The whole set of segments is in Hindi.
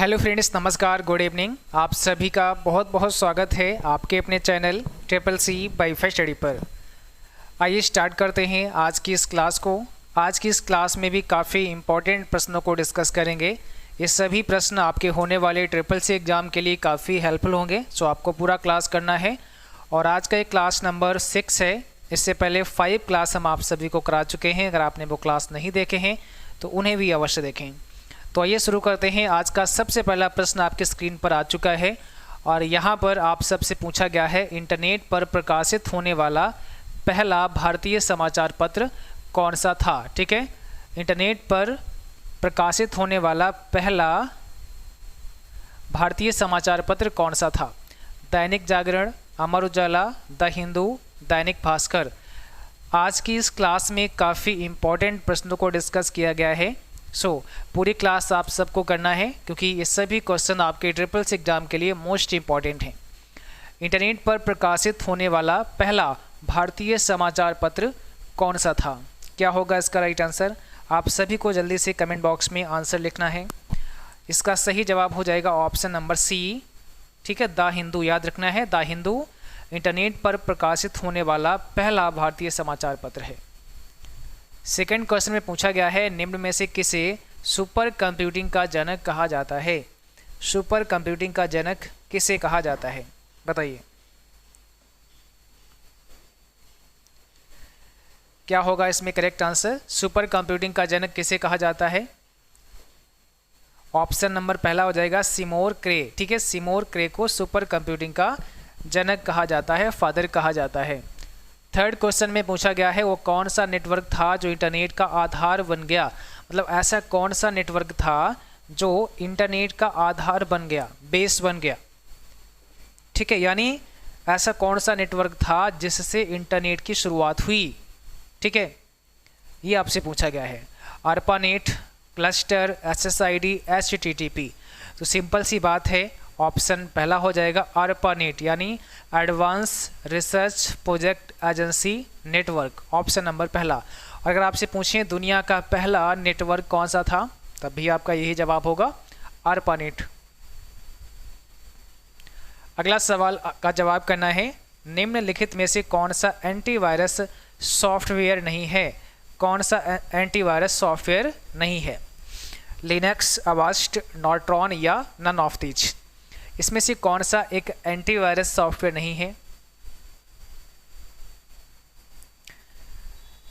हेलो फ्रेंड्स, नमस्कार, गुड इवनिंग। आप सभी का बहुत बहुत स्वागत है आपके अपने channel triple C wifi study पर। आइए स्टार्ट करते हैं आज की इस क्लास को। आज की इस क्लास में भी काफ़ी इम्पोर्टेंट प्रश्नों को डिस्कस करेंगे। ये सभी प्रश्न आपके होने वाले ट्रिपल सी एग्ज़ाम के लिए काफ़ी हेल्पफुल होंगे, सो आपको पूरा क्लास करना है। और आज का ये क्लास नंबर 6 है। इससे पहले 5 क्लास हम आप सभी को करा चुके हैं। अगर आपने वो क्लास नहीं देखे हैं तो उन्हें भी अवश्य देखें। तो आइए शुरू करते हैं। आज का सबसे पहला प्रश्न आपके स्क्रीन पर आ चुका है और यहाँ पर आप सबसे पूछा गया है, इंटरनेट पर प्रकाशित होने वाला पहला भारतीय समाचार पत्र कौन सा था। ठीक है, इंटरनेट पर प्रकाशित होने वाला पहला भारतीय समाचार पत्र कौन सा था। दैनिक जागरण, अमर उजाला, द हिंदू, दैनिक भास्कर। आज की इस क्लास में काफ़ी इम्पोर्टेंट प्रश्नों को डिस्कस किया गया है। पूरी क्लास आप सबको करना है क्योंकि ये सभी क्वेश्चन आपके ट्रिपल सी एग्जाम के लिए मोस्ट इम्पॉर्टेंट हैं। इंटरनेट पर प्रकाशित होने वाला पहला भारतीय समाचार पत्र कौन सा था। क्या होगा इसका राइट आंसर? आप सभी को जल्दी से कमेंट बॉक्स में आंसर लिखना है। इसका सही जवाब हो जाएगा ऑप्शन नंबर सी। ठीक है, द हिंदू याद रखना है। द हिंदू इंटरनेट पर प्रकाशित होने वाला पहला भारतीय समाचार पत्र है। सेकंड क्वेश्चन में पूछा गया है, निम्न में से किसे सुपर कंप्यूटिंग का जनक कहा जाता है। सुपर कंप्यूटिंग का जनक किसे कहा जाता है, बताइए क्या होगा इसमें करेक्ट आंसर। सुपर कंप्यूटिंग का जनक किसे कहा जाता है? ऑप्शन नंबर पहला हो जाएगा सिमोर क्रे। ठीक है, सिमोर क्रे को सुपर कंप्यूटिंग का जनक कहा जाता है, फादर कहा जाता है। थर्ड क्वेश्चन में पूछा गया है, वो कौन सा नेटवर्क था जो इंटरनेट का आधार बन गया। मतलब ऐसा कौन सा नेटवर्क था जो इंटरनेट का आधार बन गया, बेस बन गया। ठीक है, यानी ऐसा कौन सा नेटवर्क था जिससे इंटरनेट की शुरुआत हुई। ठीक है, ये आपसे पूछा गया है। ARPANET, cluster, SSID, HTTP। तो सिंपल सी बात है, ऑप्शन पहला हो जाएगा ARPANET यानी advance research project agency network, option number पहला। और अगर आपसे पूछें दुनिया का पहला नेटवर्क कौन सा था, तब भी आपका यही जवाब होगा ARPANET। अगला सवाल का जवाब करना है, निम्नलिखित में से कौन सा एंटीवायरस सॉफ्टवेयर नहीं है। कौन सा एंटीवायरस सॉफ्टवेयर नहीं है? लिनक्स, अवास्ट, नॉर्ट्रॉन या नन ऑफ दीज। इसमें से कौन सा एक एंटीवायरस सॉफ्टवेयर नहीं है?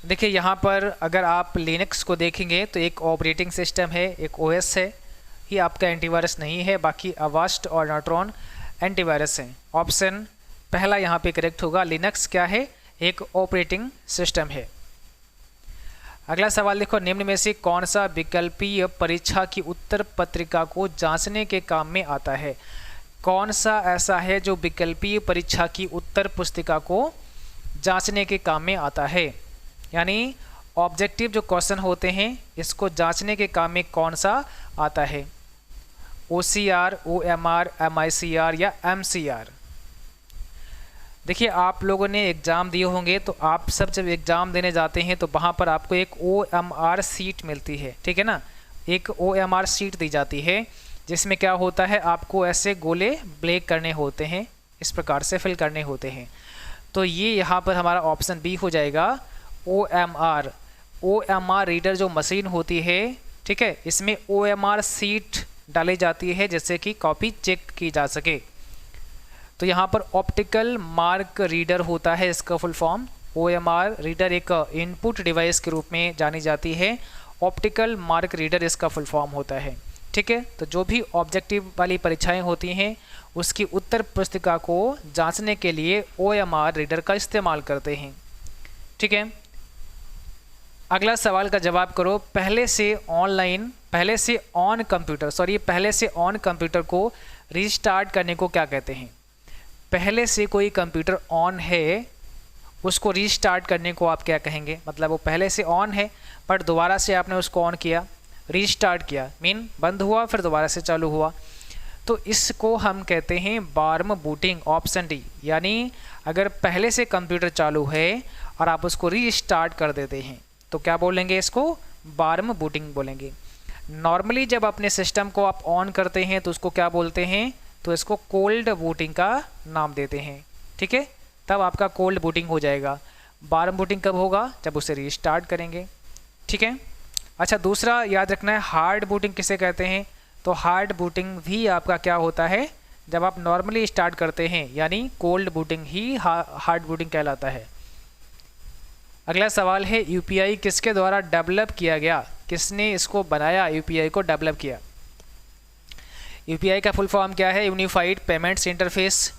देखिए यहाँ पर अगर आप लिनक्स को देखेंगे तो एक ऑपरेटिंग सिस्टम है, एक ओएस है, ये आपका एंटीवायरस नहीं है। बाकी अवास्ट और नॉर्ट्रॉन एंटीवायरस हैं। ऑप्शन पहला यहाँ पे करेक्ट होगा। लिनक्स क्या है? एक ऑपरेटिंग सिस्टम है। अगला सवाल देखो, निम्न में से कौन सा विकल्पीय परीक्षा की उत्तर पत्रिका को जांचने के काम में आता है। कौन सा ऐसा है जो विकल्पीय परीक्षा की उत्तर पुस्तिका को जांचने के काम में आता है। यानी ऑब्जेक्टिव जो क्वेश्चन होते हैं इसको जांचने के काम में कौन सा आता है। OCR, OMR, MICR या MCR। देखिए आप लोगों ने एग्ज़ाम दिए होंगे तो आप सब जब एग्ज़ाम देने जाते हैं तो वहाँ पर आपको एक OMR सीट मिलती है। ठीक है ना, एक OMR सीट दी जाती है जिसमें क्या होता है, आपको ऐसे गोले ब्लैक करने होते हैं, इस प्रकार से फिल करने होते हैं। तो ये यहाँ पर हमारा ऑप्शन बी हो जाएगा OMR। OMR रीडर जो मशीन होती है, ठीक है, इसमें OMR सीट डाली जाती है जिससे कि कॉपी चेक की जा सके। तो यहाँ पर ऑप्टिकल मार्क रीडर होता है इसका फुल फॉर्म। OMR रीडर एक इनपुट डिवाइस के रूप में जानी जाती है। ऑप्टिकल मार्क रीडर इसका फुल फॉर्म होता है। ठीक है, तो जो भी ऑब्जेक्टिव वाली परीक्षाएं होती हैं उसकी उत्तर पुस्तिका को जांचने के लिए OMR रीडर का इस्तेमाल करते हैं। ठीक है, अगला सवाल का जवाब करो, पहले से ऑन कंप्यूटर को रीस्टार्ट करने को क्या कहते हैं। पहले से कोई कंप्यूटर ऑन है उसको रीस्टार्ट करने को आप क्या कहेंगे। मतलब वो पहले से ऑन है बट दोबारा से आपने उसको ऑन किया, रीस्टार्ट किया, मीन बंद हुआ फिर दोबारा से चालू हुआ, तो इसको हम कहते हैं वार्म बूटिंग, ऑप्शन डी। यानी अगर पहले से कंप्यूटर चालू है और आप उसको रीस्टार्ट कर देते हैं तो क्या बोलेंगे, इसको वार्म बूटिंग बोलेंगे। नॉर्मली जब अपने सिस्टम को आप ऑन करते हैं तो उसको क्या बोलते हैं, तो इसको कोल्ड बूटिंग का नाम देते हैं। ठीक है, तब आपका कोल्ड बूटिंग हो जाएगा। वार्म बूटिंग कब होगा, जब उसे रीस्टार्ट करेंगे। ठीक है, अच्छा दूसरा याद रखना है हार्ड बूटिंग किसे कहते हैं, तो हार्ड बूटिंग भी आपका क्या होता है, जब आप नॉर्मली स्टार्ट करते हैं, यानी कोल्ड बूटिंग ही हार्ड बूटिंग कहलाता है। अगला सवाल है यूपीआई किसके द्वारा डेवलप किया गया, किसने इसको बनाया, यूपीआई को डेवलप किया। यूपीआई का फुल फॉर्म क्या है, यूनिफाइड पेमेंट्स इंटरफेस,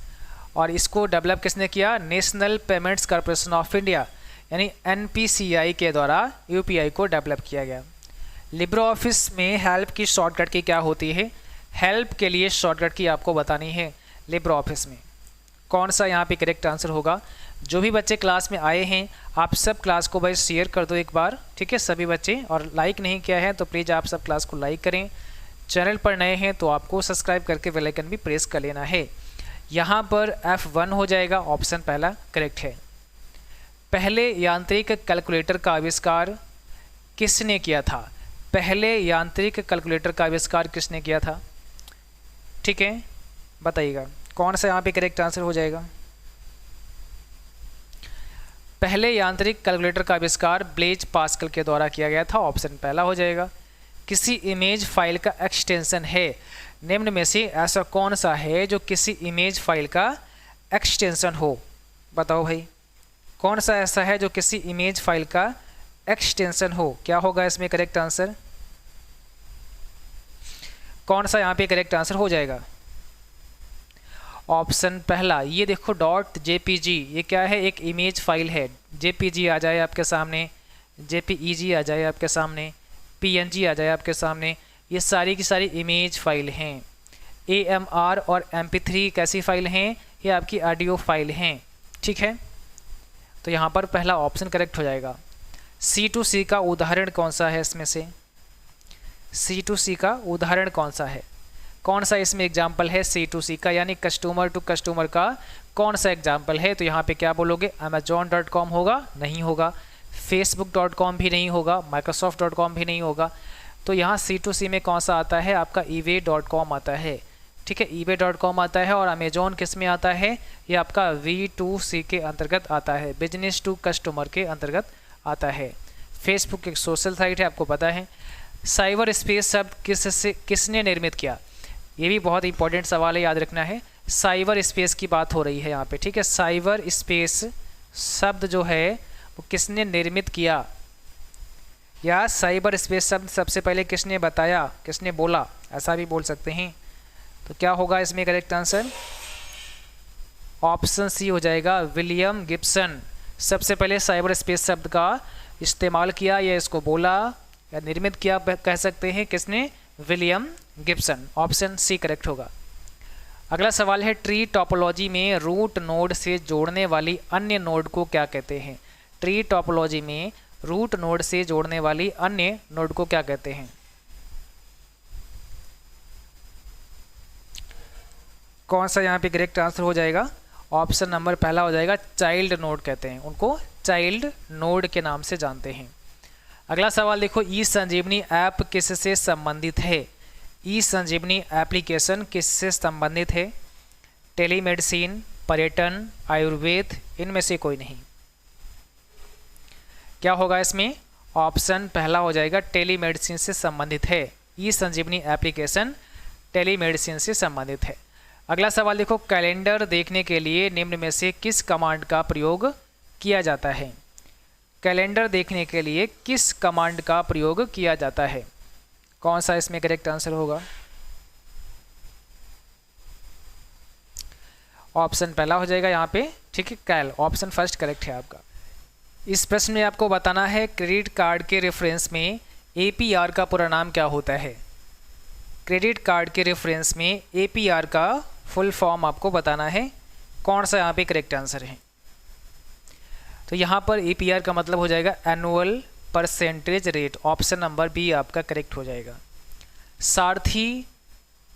और इसको डेवलप किसने किया, national payments corporation of India यानी एनपीसीआई के द्वारा यूपीआई को डेवलप किया गया। लिब्रो ऑफिस में हेल्प की शॉर्टकट की क्या होती है, हेल्प के लिए शॉर्टकट की आपको बतानी है लिब्रो ऑफिस में। कौन सा यहाँ पे करेक्ट आंसर होगा। जो भी बच्चे क्लास में आए हैं आप सब क्लास को भाई शेयर कर दो एक बार, ठीक है सभी बच्चे, और लाइक नहीं किया है तो प्लीज़ आप सब क्लास को लाइक करें। चैनल पर नए हैं तो आपको सब्सक्राइब करके बेल आइकन भी प्रेस कर लेना है। यहाँ पर F1 हो जाएगा, ऑप्शन पहला करेक्ट है। पहले यांत्रिक कैलकुलेटर का आविष्कार किसने किया था, पहले यांत्रिक कैलकुलेटर का आविष्कार किसने किया था। ठीक है, बताइएगा कौन सा यहाँ पे करेक्ट आंसर हो जाएगा। पहले यांत्रिक कैलकुलेटर का आविष्कार ब्लेज पास्कल के द्वारा किया गया था, ऑप्शन पहला हो जाएगा। किसी इमेज फाइल का एक्सटेंशन है, निम्न में से ऐसा कौन सा है जो किसी इमेज फाइल का एक्सटेंशन हो, बताओ भाई कौन सा ऐसा है जो किसी इमेज फाइल का एक्सटेंशन हो, क्या होगा इसमें करेक्ट आंसर, कौन सा यहाँ पे करेक्ट आंसर हो जाएगा। ऑप्शन पहला, ये देखो डॉट जेपीजी, ये क्या है, एक इमेज फाइल है। जेपीजी आ जाए आपके सामने, जेपीईजी आ जाए आपके सामने, पीएनजी आ जाए आपके सामने, ये सारी की सारी इमेज फाइल हैं। एएमआर और MP3 कैसी फाइल हैं, ये आपकी ऑडियो फाइल हैं। ठीक है, तो यहाँ पर पहला ऑप्शन करेक्ट हो जाएगा। C2C का उदाहरण कौन सा है इसमें से, C2C का उदाहरण कौन सा है, कौन सा इसमें एग्जाम्पल है C2C का, यानी कस्टमर टू कस्टमर का कौन सा एग्जाम्पल है, तो यहाँ पे क्या बोलोगे, Amazon.com होगा, नहीं होगा, Facebook.com भी नहीं होगा, Microsoft.com भी नहीं होगा, तो यहाँ C2C में कौन सा आता है, आपका eBay.com आता है। ठीक है, eBay.com आता है, और Amazon किस में आता है, ये आपका V2C के अंतर्गत आता है, बिजनेस टू कस्टमर के अंतर्गत आता है। फेसबुक एक सोशल साइट है, आपको पता है। साइबर स्पेस शब्द किसने निर्मित किया, ये भी बहुत इंपॉर्टेंट सवाल है, याद रखना है। साइबर स्पेस की बात हो रही है यहाँ पे, ठीक है। साइबर स्पेस शब्द जो है वो किसने निर्मित किया, या साइबर स्पेस शब्द सबसे पहले किसने बताया, किसने बोला, ऐसा भी बोल सकते हैं। तो क्या होगा इसमें करेक्ट आंसर, ऑप्शन सी हो जाएगा, विलियम गिब्सन। सबसे पहले साइबर स्पेस शब्द का इस्तेमाल किया या इसको बोला या निर्मित किया कह सकते हैं, किसने, William Gibson. Option C correct होगा। अगला सवाल है ट्री टोपोलॉजी में रूट नोड से जोड़ने वाली अन्य नोड को क्या कहते हैं। ट्री टोपोलॉजी में रूट नोड से जोड़ने वाली अन्य नोड को क्या कहते हैं। कौन सा यहाँ पे करेक्ट आंसर हो जाएगा, ऑप्शन नंबर पहला हो जाएगा, चाइल्ड नोड कहते हैं उनको, चाइल्ड नोड के नाम से जानते हैं। अगला सवाल देखो, ई संजीवनी ऐप किससे संबंधित है। ई संजीवनी एप्लीकेशन किससे संबंधित है, टेलीमेडिसिन, पर्यटन, आयुर्वेद, इनमें से कोई नहीं। क्या होगा इसमें, ऑप्शन पहला हो जाएगा, टेलीमेडिसिन से संबंधित है। ई संजीवनी एप्लीकेशन टेलीमेडिसिन से संबंधित है। अगला सवाल देखो, कैलेंडर देखने के लिए निम्न में से किस कमांड का प्रयोग किया जाता है। कैलेंडर देखने के लिए किस कमांड का प्रयोग किया जाता है, कौन सा इसमें करेक्ट आंसर होगा। ऑप्शन पहला हो जाएगा यहाँ पे, ठीक है, कैल, ऑप्शन फर्स्ट करेक्ट है आपका। इस प्रश्न में आपको बताना है क्रेडिट कार्ड के रेफरेंस में APR का पूरा नाम क्या होता है। क्रेडिट कार्ड के रेफरेंस में APR का फुल फॉर्म आपको बताना है, कौन सा यहाँ पे करेक्ट आंसर है। तो यहाँ पर APR का मतलब हो जाएगा annual percentage rate, option number B आपका करेक्ट हो जाएगा। सारथी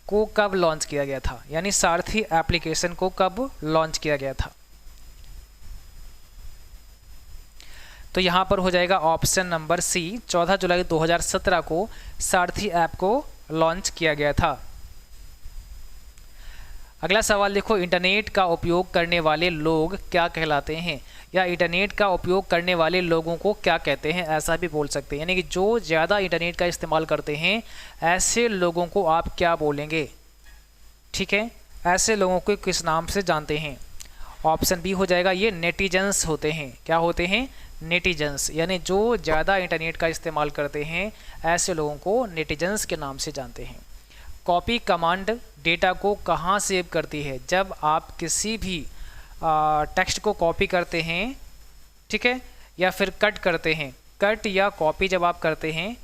को कब लॉन्च किया गया था, यानी सारथी एप्लीकेशन को कब लॉन्च किया गया था। तो यहाँ पर हो जाएगा ऑप्शन नंबर सी, 14 जुलाई 2017 को सारथी ऐप को लॉन्च किया गया था। अगला सवाल देखो, इंटरनेट का उपयोग करने वाले लोग क्या कहलाते हैं, या इंटरनेट का उपयोग करने वाले लोगों को क्या कहते हैं, ऐसा भी बोल सकते हैं। यानी कि जो ज़्यादा इंटरनेट का इस्तेमाल करते हैं ऐसे लोगों को आप क्या बोलेंगे, ठीक है, ऐसे लोगों को किस नाम से जानते हैं। ऑप्शन बी हो जाएगा, ये नेटिजन्स होते हैं। क्या होते हैं, नेटिजन्स, यानी जो ज़्यादा इंटरनेट का इस्तेमाल करते हैं ऐसे लोगों को नेटिजन्स के नाम से जानते हैं। कॉपी कमांड डेटा को कहाँ सेव करती है, जब आप किसी भी टेक्स्ट को कॉपी करते हैं, ठीक है, या फिर कट करते हैं। कट या कॉपी जब आप करते हैं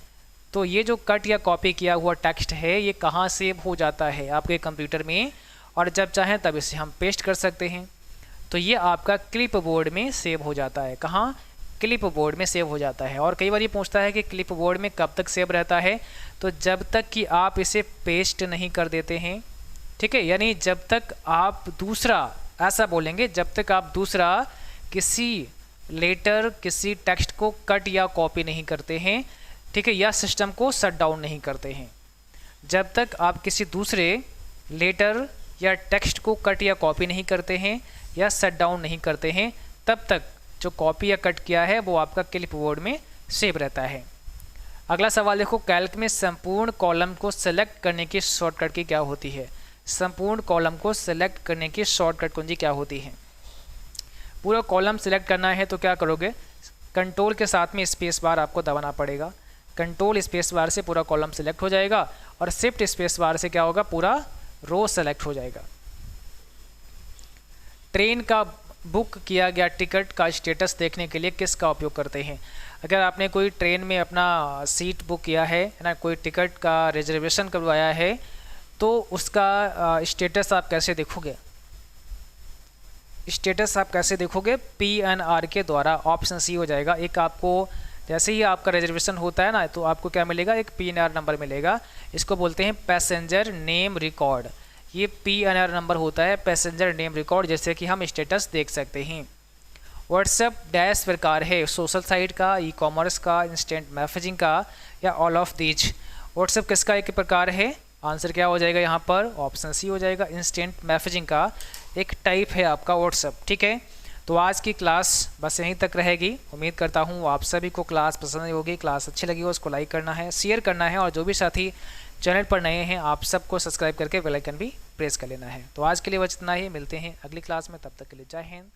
तो ये जो कट या कॉपी किया हुआ टेक्स्ट है ये कहाँ सेव हो जाता है, आपके कंप्यूटर में, और जब चाहें तब इसे हम पेस्ट कर सकते हैं। तो ये आपका क्लिप बोर्ड में सेव हो जाता है। कहाँ, क्लिप बोर्ड में सेव हो जाता है। और कई बार ये पूछता है कि क्लिप बोर्ड में कब तक सेव रहता है, तो जब तक कि आप इसे पेस्ट नहीं कर देते हैं, ठीक है, यानी जब तक आप दूसरा, ऐसा बोलेंगे, जब तक आप दूसरा किसी लेटर, किसी टेक्स्ट को कट या कॉपी नहीं करते हैं, ठीक है, या सिस्टम को शट डाउन नहीं करते हैं। जब तक आप किसी दूसरे लेटर या टेक्स्ट को कट या कॉपी नहीं करते हैं या शट डाउन नहीं करते हैं, तब तक जो कॉपी या कट किया है वो आपका क्लिप बोर्ड में सेव रहता है। अगला सवाल देखो, कैल्क में संपूर्ण कॉलम को सेलेक्ट करने की शॉर्टकट की क्या होती है। संपूर्ण कॉलम को सेलेक्ट करने की शॉर्टकट कुंजी क्या होती है। पूरा कॉलम सेलेक्ट करना है तो क्या करोगे, कंट्रोल के साथ में स्पेस बार आपको दबाना पड़ेगा। कंट्रोल स्पेस बार से पूरा कॉलम सेलेक्ट हो जाएगा और शिफ्ट स्पेस बार से क्या होगा, पूरा रो सेलेक्ट हो जाएगा। ट्रेन का बुक किया गया टिकट का स्टेटस देखने के लिए किसका उपयोग करते हैं। अगर आपने कोई ट्रेन में अपना सीट बुक किया है ना, कोई टिकट का रिजर्वेशन करवाया है, तो उसका स्टेटस आप कैसे देखोगे, स्टेटस आप कैसे देखोगे, PNR के द्वारा। ऑप्शन सी हो जाएगा। एक आपको जैसे ही आपका रिजर्वेशन होता है ना, तो आपको क्या मिलेगा, एक PNR नंबर मिलेगा। इसको बोलते हैं पैसेंजर नेम रिकॉर्ड। ये PNR नंबर होता है, पैसेंजर नेम रिकॉर्ड, जैसे कि हम स्टेटस देख सकते हैं। व्हाट्सएप डैश प्रकार है, सोशल साइट का, ई कॉमर्स का, इंस्टेंट मैसेजिंग का, या ऑल ऑफ दीज। व्हाट्सएप किसका एक प्रकार है, आंसर क्या हो जाएगा यहाँ पर, ऑप्शन सी हो जाएगा, इंस्टेंट मैसेजिंग का एक टाइप है आपका व्हाट्सएप, ठीक है। तो आज की क्लास बस यहीं तक रहेगी। उम्मीद करता हूँ आप सभी को क्लास पसंद होगी। क्लास अच्छी लगी हो उसको लाइक करना है, शेयर करना है, और जो भी साथी चैनल पर नए हैं आप सबको सब्सक्राइब करके बेल आइकन भी प्रेस कर लेना है। तो आज के लिए बस इतना ही, मिलते हैं अगली क्लास में, तब तक के लिए जय हिंद।